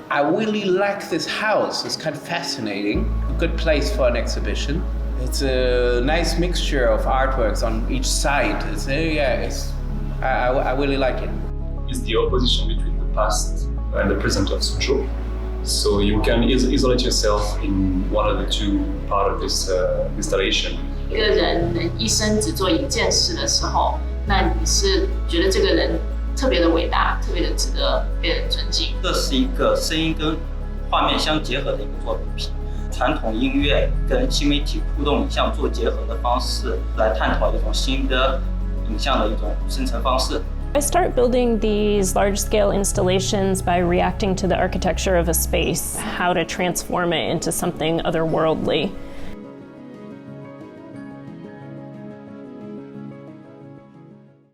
I really like this house. It's kind of fascinating. A good place for an exhibition. It's a nice mixture of artworks on each side. I really like it. It's the opposition between the past and the present of Suzhou. So you can isolate yourself in one of the two part of this installation. 一个人一生只做一件事的时候，那你是觉得这个人特别的伟大，特别的值得被人尊敬。这是一个声音跟画面相结合的一个作品，传统音乐跟新媒体互动影像做结合的方式，来探讨一种新的影像的一种生成方式。I start building these large-scale installations by reacting to the architecture of a space, how to transform it into something otherworldly.